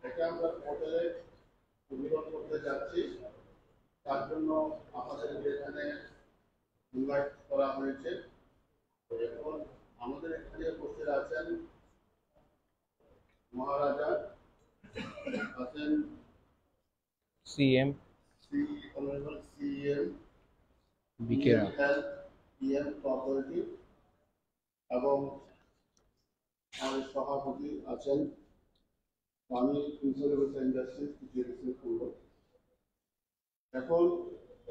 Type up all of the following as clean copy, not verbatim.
এটা আমরা পোর্টালে উদ্বোধন করতে যাচ্ছি। তার জন্য আমাদের এখানে ইনভাইট করা হয়েছে। এখন আমাদের এখানে উপস্থিত আছেন মহারাজা, আছেন CM honourable CM বিকেরা, PM cooperative এবং আমাদের সভাপতি আছেন আমি ইন্স্যুরেন্স ইন্ডাস্ট্রিজ জিডিসি করব। এখন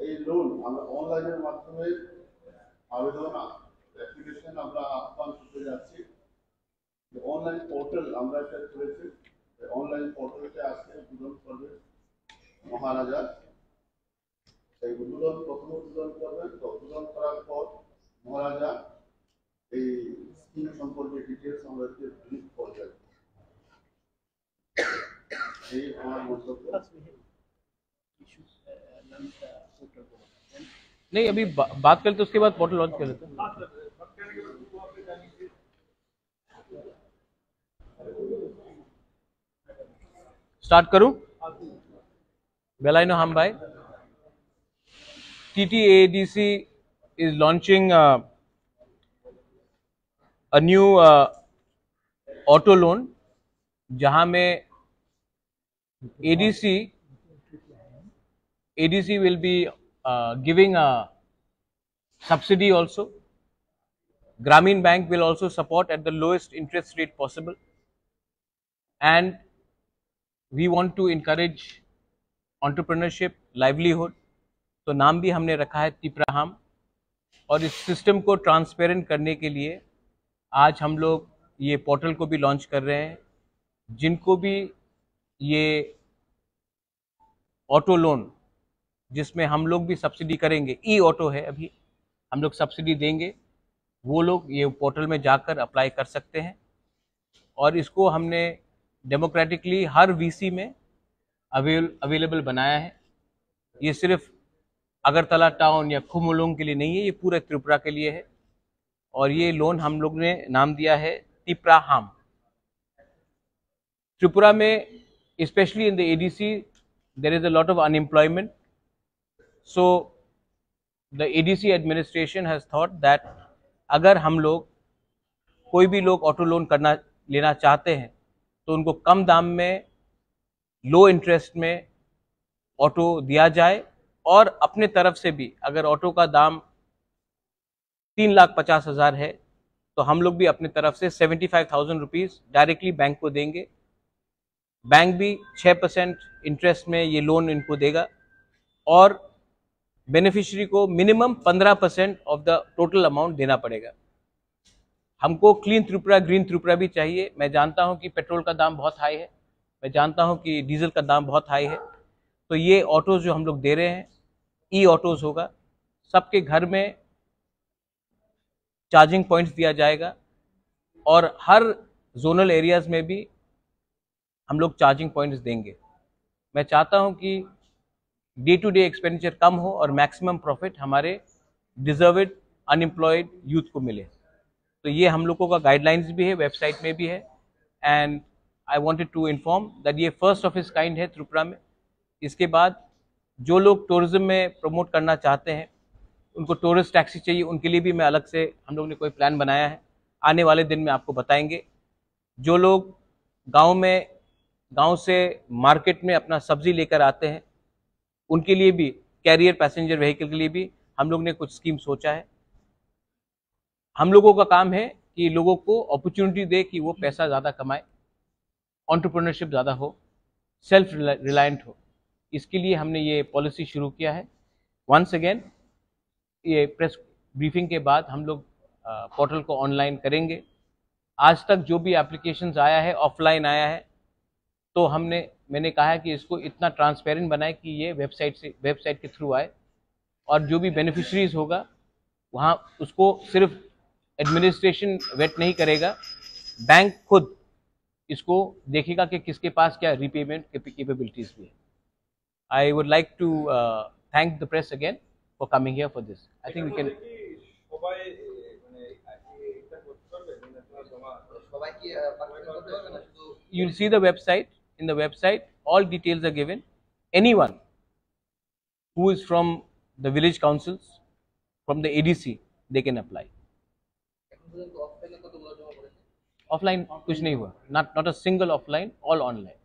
এই লোন আমরা অনলাইনের মাধ্যমে আবেদন অ্যাপ্লিকেশন আমরা আহ্বান করতে যাচ্ছি। অনলাইন পোর্টাল আমরা একটা করেছি, অনলাইন পোর্টালকে আজকে উদ্বোধন করবে মহারাজা। এই উদ্বোধন প্রথম উদ্বোধন করবেন, তো উদ্বোধন করার পর মহারাজা এই স্কিম সম্পর্কে ডিটেলস আমাদেরকে ব্রিফ করবেন। এই আমার মন্তব্য। नहीं अभी बात करते उसके बाद पोर्टल लॉन्च कर लेते हैं। स्टार्ट करूं? बेलाइनो हम भाई TTADC is launching a new auto loan जहां में ADC will be giving a subsidy also. Grameen Bank will also support at the lowest interest rate possible, and we want to encourage entrepreneurship, livelihood. तो नाम भी हमने रखा है तिप्राहम, और इस सिस्टम को ट्रांसपेरेंट करने के लिए आज हम लोग ये पोर्टल को भी लॉन्च कर रहे हैं। जिनको भी ये ऑटो लोन जिसमें हम लोग भी सब्सिडी करेंगे, ई ऑटो है अभी, हम लोग सब्सिडी देंगे, वो लोग ये पोर्टल में जाकर अप्लाई कर सकते हैं। और इसको हमने डेमोक्रेटिकली हर VC में अवेलेबल बनाया है। ये सिर्फ अगरतला टाउन या खुमुलुंग के लिए नहीं है, ये पूरे त्रिपुरा के लिए है। और ये लोन हम लोग ने नाम दिया है तिप्राहम। त्रिपुरा में specially in the ADC there is a lot of unemployment, so the ADC administration has thought that अगर हम लोग कोई भी लोग ऑटो लोन लेना चाहते हैं तो उनको कम दाम में लो इंटरेस्ट में ऑटो दिया जाए, और अपने तरफ से भी अगर ऑटो का दाम 3,50,000 है तो हम लोग भी अपने तरफ से 75,000 रुपीज़ डायरेक्टली बैंक को देंगे। बैंक भी 6% इंटरेस्ट में ये लोन इनको देगा, और बेनिफिशियरी को minimum 15% of the total amount देना पड़ेगा। हमको क्लीन त्रिपुरा, ग्रीन त्रिपुरा भी चाहिए। मैं जानता हूं कि पेट्रोल का दाम बहुत हाई है, मैं जानता हूं कि डीजल का दाम बहुत हाई है, तो ये ऑटोज़ जो हम लोग दे रहे हैं ई ऑटोज़ होगा। सबके घर में चार्जिंग पॉइंट्स दिया जाएगा, और हर जोनल एरियाज़ में भी हम लोग चार्जिंग पॉइंट्स देंगे। मैं चाहता हूं कि डे टू डे एक्सपेंडिचर कम हो और मैक्सिमम प्रॉफिट हमारे डिजर्वेड अनएम्प्लॉयड यूथ को मिले। तो ये हम लोगों का गाइडलाइंस भी है, वेबसाइट में भी है। And I wanted to inform that ये फर्स्ट ऑफ इस काइंड है त्रिपुरा में। इसके बाद जो लोग टूरिज्म में प्रमोट करना चाहते हैं, उनको टूरिस्ट टैक्सी चाहिए, उनके लिए भी मैं अलग से हम लोग ने कोई प्लान बनाया है, आने वाले दिन में आपको बताएंगे। जो लोग गांव से मार्केट में अपना सब्जी लेकर आते हैं, उनके लिए भी, कैरियर पैसेंजर व्हीकल के लिए भी हम लोग ने कुछ स्कीम सोचा है। हम लोगों का काम है कि लोगों को अपॉर्चुनिटी दे कि वो पैसा ज़्यादा कमाए, एंटरप्रेन्योरशिप ज़्यादा हो, सेल्फ रिलायंट हो। इसके लिए हमने ये पॉलिसी शुरू किया है। वंस अगेन ये प्रेस ब्रीफिंग के बाद हम लोग पोर्टल को ऑनलाइन करेंगे। आज तक जो भी एप्लीकेशंस आया है ऑफलाइन आया है, तो मैंने कहा है कि इसको इतना ट्रांसपेरेंट बनाए कि ये वेबसाइट के थ्रू आए, और जो भी बेनिफिशरीज होगा वहाँ उसको सिर्फ एडमिनिस्ट्रेशन वेट नहीं करेगा, बैंक खुद इसको देखेगा कि किसके पास क्या रीपेमेंट कैपेबिलिटीज भी है। I would like to thank the press again for coming here for this. I think we can you'll see the website. In the website all details are given. Anyone who is from the village councils, from the ADC, they can apply. Offline कुछ नहीं हुआ, not a single offline, all online.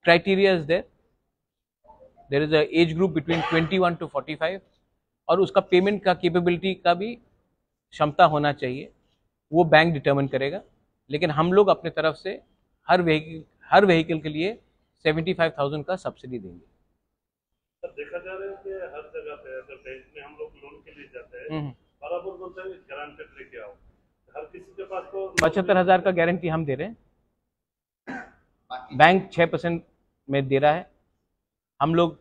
Criteria is there. There is a age group between 21 to 45 और उसका payment का capability का भी क्षमता होना चाहिए, वो बैंक डिटर्मिन करेगा। लेकिन हम लोग अपने तरफ से हर व्हीकल के लिए 75,000 का सब्सिडी देंगे। सर देखा जा रहा है कि हर जगह पे अगर बैंक में हम लोग लोन के लिए जाते हैं बराबर बोलते हैं गारंटर लेके आओ, हर किसी के पास तो 75,000 का गारंटी हम दे रहे हैं, बैंक 6% में दे रहा है। हम लोग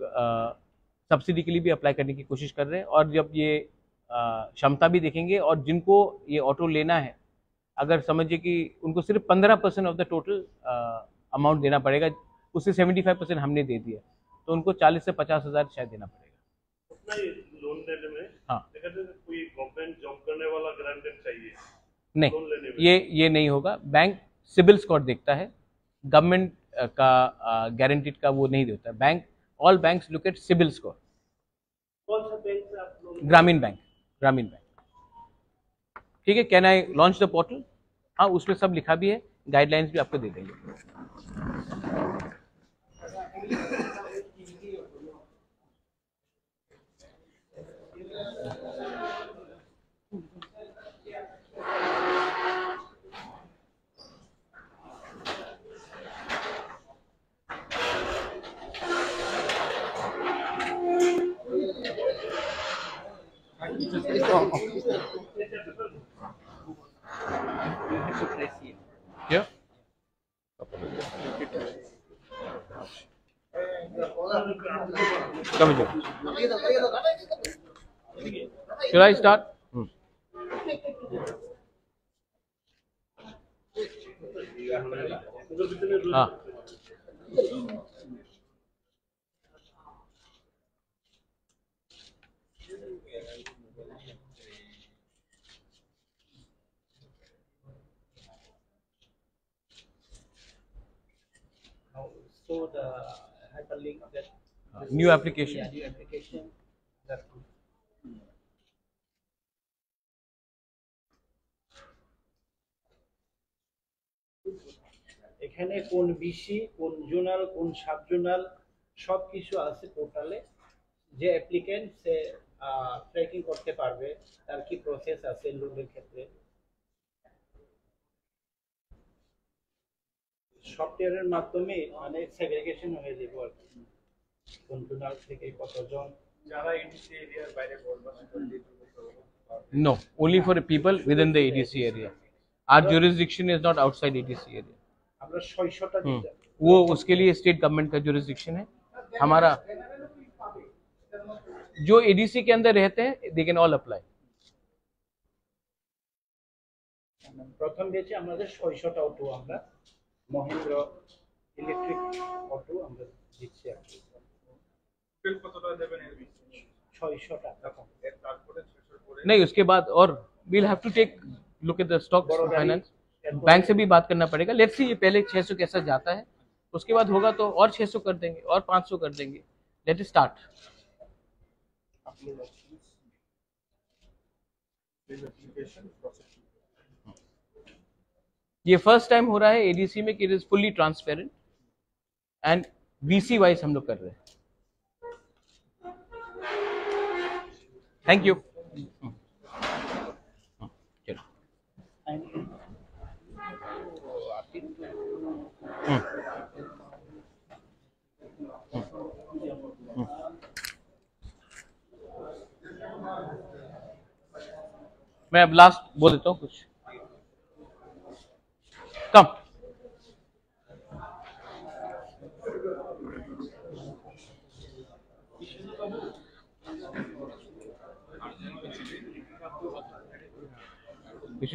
सब्सिडी के लिए भी अप्लाई करने की कोशिश कर रहे हैं और जब ये क्षमता भी देखेंगे और जिनको ये ऑटो लेना है, अगर समझिए कि उनको सिर्फ 15% ऑफ द टोटल अमाउंट देना पड़ेगा, उससे 75% हमने दे दिया, तो उनको 40 से 50,000 शायद देना पड़ेगा उतना ही लोन लेने में। हाँ, लेकिन कोई गवर्नमेंट जॉब करने वाला गारंटर चाहिए नहीं, लोन लेने में? ये नहीं होगा। बैंक सिबिल स्कोर देखता है, गवर्नमेंट का गारंटीड का वो नहीं देता है। Bank, all banks look at CIBIL score. कौन सा बैंक से आप लोन? ग्रामीण बैंक। ठीक है, can I launch the portal? हाँ, उसमें सब लिखा भी है, गाइडलाइंस भी आपको दे देंगे। Yeah. Come here. Should I start? हाँ, So the hyperlink that new application. new application that এখানে কোন বিসি, কোন জোনাল, কোন সাব জোনাল সবকিছু আছে পোর্টালে। যে অ্যাপ্লিক্যান্ট সে ট্র্যাকিং করতে পারবে তার কি প্রসেস আছে লোনের ক্ষেত্রে। সফটওয়্যারের মাধ্যমে মানে সেগ্রিগেশন হয়ে যাবে আর কি, কোন জোনাল থেকে কতজন যারা এডিসি এরিয়ার বাইরে বসবাস করে। No, only for people within the ADC area. Our jurisdiction is not outside ADC area. আমরা 600টা দিতে वो उसके लिए स्टेट गवर्नमेंट का जुरिस्डिक्शन है। हमारा जो एडीसी के अंदर रहते हैं, दे कैन ऑल अप्लाई। প্রথম বেচে আমাদের 600টা অটো আমরা মহেন্দ্র ইলেকট্রিক অটো আমরা দিচ্ছি আর কি। বিল কতটা দেবেন এর বিল? 600 টাকা। এর তারপরে 600 করে नहीं, उसके बाद और we'll have to take look at the stock finance, bank से भी बात करना पड़ेगा। लेट्स सी ये पहले 600 कैसा जाता है, उसके बाद होगा तो और 600 कर देंगे और 500 कर देंगे। Let it start. ये फर्स्ट टाइम हो रहा है एडीसी में कि it is fully transparent and VC wise हम लोग कर रहे हैं। Thank you. चलो। मैं अब लास्ट बोल देता हूँ कुछ। कम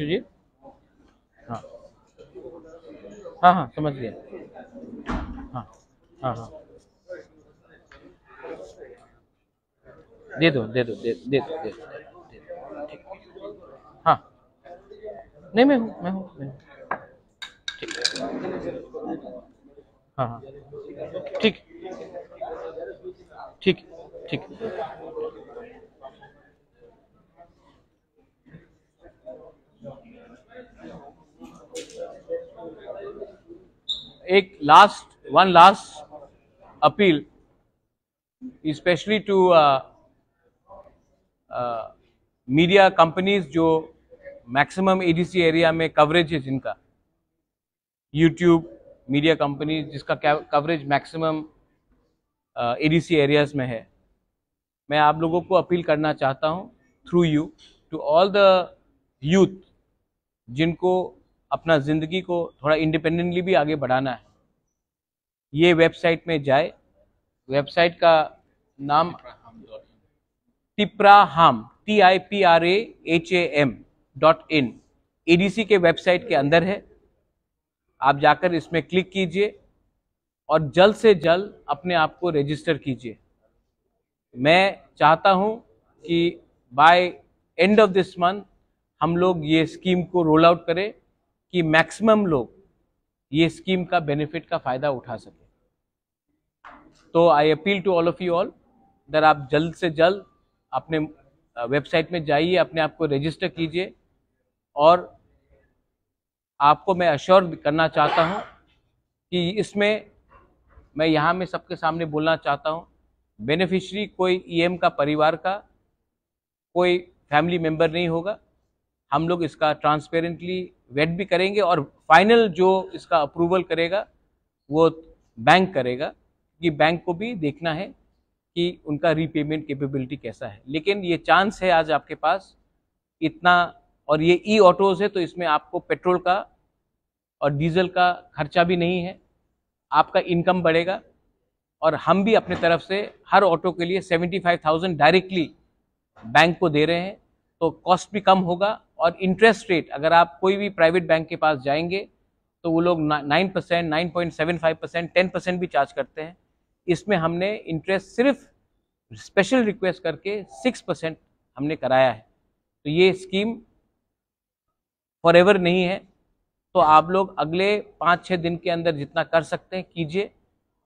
नेक्स्ट जी। हाँ हाँ हाँ समझ गया। हाँ हाँ हाँ दे दो दे दो दे दे दो दे दो, ठीक। हाँ नहीं मैं हूँ ठीक। हाँ हाँ ठीक ठीक ठीक। एक one last appeal specially to media companies जो मैक्सिमम एडीसी एरिया में कवरेज है जिनका, यूट्यूब मीडिया कंपनीज जिसका कवरेज मैक्सिमम एडीसी एरियाज में है। मैं आप लोगों को अपील करना चाहता हूं through you to all the youth जिनको अपना ज़िंदगी को थोड़ा इंडिपेंडेंटली भी आगे बढ़ाना है, ये वेबसाइट में जाए। वेबसाइट का नाम tipraham TIPRAHAM.in एडीसी के वेबसाइट के अंदर है। आप जाकर इसमें क्लिक कीजिए और जल्द से जल्द अपने आप को रजिस्टर कीजिए। मैं चाहता हूं कि by end of this month हम लोग ये स्कीम को रोल आउट करें कि मैक्सिमम लोग ये स्कीम का बेनिफिट का फ़ायदा उठा सकें। तो I appeal to all of you all that आप जल्द से जल्द अपने वेबसाइट में जाइए, अपने आप को रजिस्टर कीजिए। और आपको मैं अश्योर करना चाहता हूं कि इसमें मैं यहाँ में सबके सामने बोलना चाहता हूं, बेनिफिशियरी कोई ईएम का परिवार का कोई फैमिली मेंबर नहीं होगा। हम लोग इसका ट्रांसपेरेंटली वेट भी करेंगे और फाइनल जो इसका अप्रूवल करेगा वो बैंक करेगा, कि बैंक को भी देखना है कि उनका रीपेमेंट कैपेबिलिटी कैसा है। लेकिन ये चांस है आज आपके पास इतना, और ये ई ऑटोज़ है तो इसमें आपको पेट्रोल का और डीजल का खर्चा भी नहीं है, आपका इनकम बढ़ेगा। और हम भी अपने तरफ से हर ऑटो के लिए 75,000 डायरेक्टली बैंक को दे रहे हैं, तो कॉस्ट भी कम होगा। और इंटरेस्ट रेट अगर आप कोई भी प्राइवेट बैंक के पास जाएंगे तो वो लोग 9%, 9.75%, 10% भी चार्ज करते हैं। इसमें हमने इंटरेस्ट सिर्फ स्पेशल रिक्वेस्ट करके 6% हमने कराया है। तो ये स्कीम फॉरएवर नहीं है, तो आप लोग अगले 5-6 दिन के अंदर जितना कर सकते हैं कीजिए,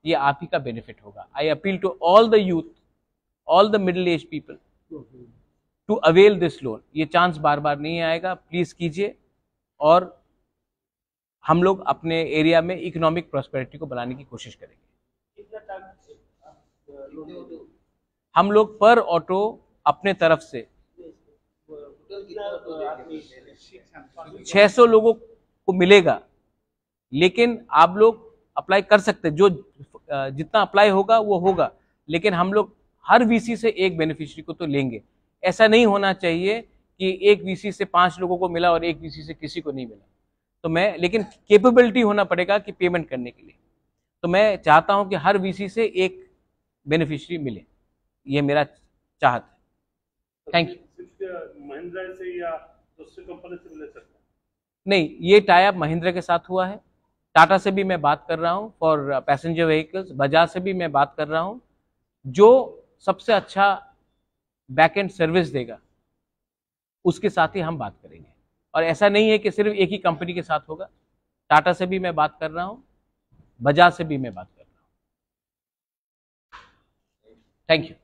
ये आप ही का बेनिफिट होगा। I appeal to all the youth, all the middle age people to avail this loan. ये चांस बार बार नहीं आएगा, प्लीज कीजिए। और हम लोग अपने एरिया में इकोनॉमिक प्रॉस्पेरिटी को बनाने की कोशिश करेंगे। हम लोग पर ऑटो अपने तरफ से 600 लोगों को मिलेगा, लेकिन आप लोग अप्लाई कर सकते, जो जितना अप्लाई होगा वो होगा, लेकिन हम लोग हर वीसी से एक बेनिफिशियरी को तो लेंगे। ऐसा नहीं होना चाहिए कि एक वीसी से 5 लोगों को मिला और एक वीसी से किसी को नहीं मिला। तो मैं, लेकिन कैपेबिलिटी होना पड़ेगा कि पेमेंट करने के लिए। तो मैं चाहता हूं कि हर वीसी से एक बेनिफिशियरी मिले, ये मेरा चाहत है। Thank you. महिंद्रा से या दूसरी कंपनी से ले सकते हैं? नहीं, ये टाई अप महिंद्रा के साथ हुआ है। टाटा से भी मैं बात कर रहा हूँ फॉर पैसेंजर व्हीकल्स, बजाज से भी मैं बात कर रहा हूँ। जो सबसे अच्छा बैक एंड सर्विस देगा उसके साथ ही हम बात करेंगे। और ऐसा नहीं है कि सिर्फ एक ही कंपनी के साथ होगा। टाटा से भी मैं बात कर रहा हूँ, बजाज से भी मैं बात कर रहा हूँ। Thank you.